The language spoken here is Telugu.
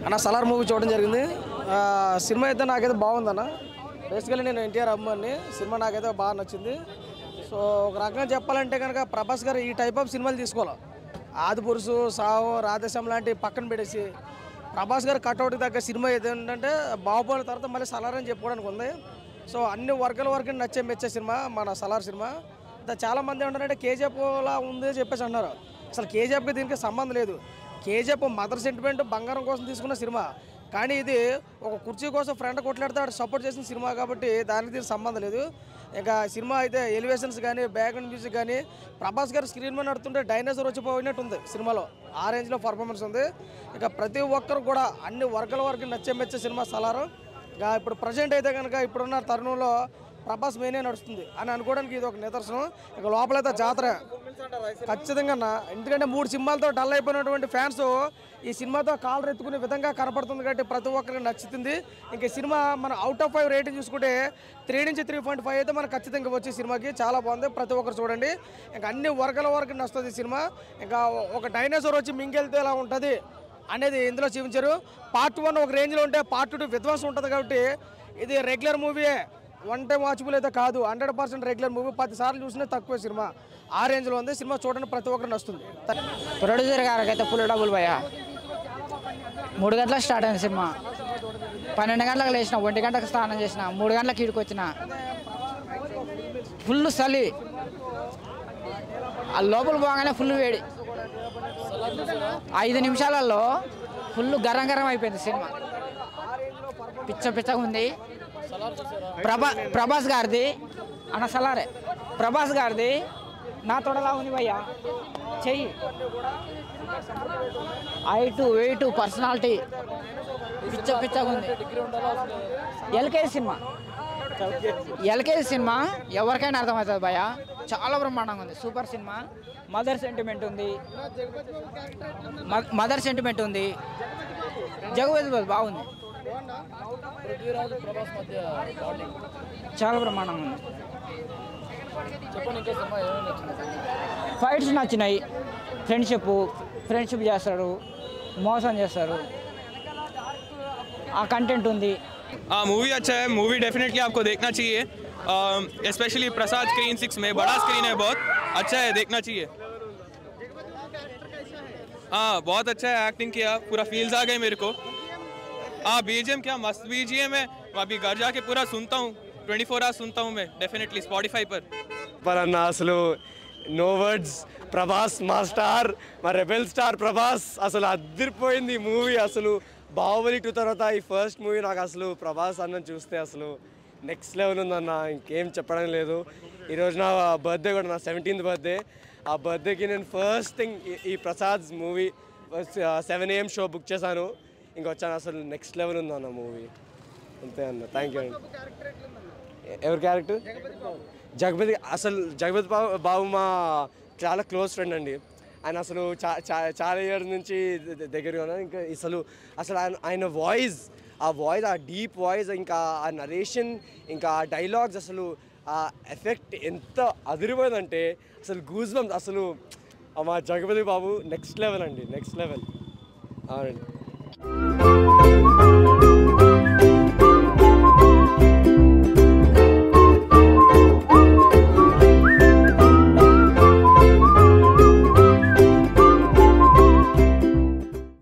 అన్న సలార్ మూవీ చూడడం జరిగింది. సినిమా అయితే నాకైతే బాగుందన్న. బేసికల్లీ నేను ఎన్టీఆర్ అమ్మాయిని. సినిమా నాకైతే బాగా నచ్చింది. సో ఒక రకంగా చెప్పాలంటే కనుక ప్రభాస్ గారు ఈ టైప్ ఆఫ్ సినిమాలు తీసుకోవాలి. ఆదిపురుషు, సాహో, రాధేశ్యామ్ లాంటి పక్కన పెట్టేసి ప్రభాస్ గారు కట్అవుట్కి తగ్గ సినిమా ఏంటంటే బాహుబలి తర్వాత మళ్ళీ సలార్ అని చెప్పుకోవడానికి ఉంది. సో అన్ని వర్గాల వరకు మెచ్చే సినిమా మన సలార్ సినిమా. చాలామంది ఏమంటారంటే కేజీఎఫ్లా ఉంది చెప్పేసి అన్నారు. అసలు కేజీఎఫ్కి దీనికి సంబంధం లేదు. కేజీఎఫ్ మదర్ సెంటిమెంట్ బంగారం కోసం తీసుకున్న సినిమా. కానీ ఇది ఒక కుర్చీ కోసం ఫ్రెండ్ కొట్లాడితే సపోర్ట్ చేసిన సినిమా కాబట్టి దానికి దీనికి సంబంధం లేదు. ఇంకా సినిమా అయితే ఎలివేషన్స్ కానీ బ్యాక్గ్రౌండ్ మ్యూజిక్ కానీ ప్రభాస్ గారు స్క్రీన్ మీద నడుతుంటే డైనోసార్ వచ్చిపోయినట్టు ఉంది సినిమాలో. ఆ రేంజ్లో పర్ఫార్మెన్స్ ఉంది. ఇక ప్రతి ఒక్కరు కూడా అన్ని వర్గాల వరకు మెచ్చే సినిమా సలారు. ఇక ఇప్పుడు ప్రజెంట్ అయితే కనుక ఇప్పుడున్న తరుణంలో ప్రభాస్ మెయినే నడుస్తుంది అని అనుకోవడానికి ఇది ఒక నిదర్శనం. ఇక లోపలైతే జాతర ఖచ్చితంగా. ఎందుకంటే 3 సినిమాలతో డల్ అయిపోయినటువంటి ఫ్యాన్స్ ఈ సినిమాతో కాలర్ ఎత్తుకునే విధంగా కనపడుతుంది కాబట్టి ప్రతి ఒక్కరికి నచ్చుతుంది. ఇంక సినిమా మన అవుట్ ఆఫ్ 5 రేటింగ్ చూసుకుంటే 3 నుంచి 3.5 అయితే మనకు ఖచ్చితంగా వచ్చే సినిమాకి చాలా బాగుంది. ప్రతి ఒక్కరు చూడండి. ఇంకా అన్ని వర్గాల వరకు నచ్చుతుంది సినిమా. ఇంకా ఒక డైనోసార్ వచ్చి మింగెళ్తే ఎలా ఉంటుంది అనేది ఇందులో చూపించారు. పార్ట్ 1 ఒక రేంజ్లో ఉంటే పార్ట్ 2 విధ్వంసం ఉంటుంది కాబట్టి ఇది రెగ్యులర్ మూవీయే, వన్ టైం వాచబుల్ అయితే కాదు. 100% రెగ్యులర్ మూవీ. 10 సార్లు చూసినా తక్కువ సినిమా. ఆ రేంజ్లో ఉంది సినిమా. చూడండి, ప్రతి ఒక్కరు నచ్చుతుంది. ప్రొడ్యూసర్ గారికి అయితే ఫుల్ డబ్బులు భయ్యా. 3 గంటలకు స్టార్ట్ అయింది సినిమా. 12 గంటలకు లేచిన, 1 గంటలకు స్నానం చేసిన, 3 గంటలకు ఇడికి వచ్చిన. ఫుల్ చలి, ఆ లోపల పోగానే ఫుల్ వేడి. 5 నిమిషాలలో ఫుల్ గరం గరం అయిపోయింది సినిమా. పిచ్చగా ఉంది. ప్రభాస్ గారిది అన్న సలారే. ప్రభాస్ గారిది నా తొడలా ఉంది భయ్యా. చెయ్యి, హైటు, వెయిట్, పర్సనాలిటీ పిచ్చగా ఉంది. ఎల్కేజీ సినిమా ఎవరికైనా అర్థమవుతుంది భయ్యా. చాలా బ్రహ్మాండంగా ఉంది. Super cinema. మదర్ సెంటిమెంట్ ఉంది. జగపతి బాగుంది. చాలా బ్రహ్మాండంగా ఉంది. ఫైట్స్ నచ్చినాయి. ఫ్రెండ్షిప్ చేస్తారు, మోసం చేస్తారు. ఆ కంటెంట్ ఉంది. मूवी अच्छा है. मूवी डेफिनेटली आपको देखना चाहिए. स्पेशली प्रसाद स्क्रीन 6 में बड़ा स्क्रीन है, बहुत अच्छा है, देखना चाहिए. हाँ, बहुत अच्छा है. एक्टिंग किया, पूरा फील्स आ गए मेरे को. बीजीएम क्या मस्त बीजीएम है. अभी घर जाके पूरा सुनता हूँ. 24 आवर्स सुनता हूँ मैं डेफिनेटली स्पॉटिफाई पर अन्न असलु नो वर्ड्स. ప్రభాస్ మాస్టర్, మా రెబెల్ స్టార్ ప్రభాస్ అసలు అదిరిపోయింది మూవీ. అసలు బాహుబలి 2 తర్వాత ఈ ఫస్ట్ మూవీ నాకు అసలు ప్రభాస్ అన్న చూస్తే అసలు నెక్స్ట్ లెవెల్ ఉందన్న. ఇంకేం చెప్పడం లేదు. ఈరోజు నా బర్త్డే కూడా, నా 17th బర్త్డే. ఆ బర్త్డేకి నేను ఫస్ట్ థింగ్ ఈ Prasad movie 7 AM show book చేశాను. ఇంకొచ్చాను. అసలు నెక్స్ట్ లెవెల్ ఉందన్న మూవీ. అంతే అన్న. థ్యాంక్ యూ అండి. ఎవరి క్యారెక్టర్? జగపతి. అసలు జగపతి బాబు మా చాలా క్లోజ్ ఫ్రెండ్ అండి. ఆయన అసలు చాలా ఇయర్స్ నుంచి దగ్గరగా ఉన్నాను. ఇంకా అసలు ఆయన వాయిస్, ఆ డీప్ వాయిస్, ఇంకా ఆ నరేషన్, ఇంకా ఆ డైలాగ్స్, అసలు ఆ ఎఫెక్ట్ ఎంత అదిరిపోయిందంటే అసలు గూస్ బంప్స్. అసలు మా జగపతి బాబు నెక్స్ట్ లెవెల్ అండి. Next level. అవునండి.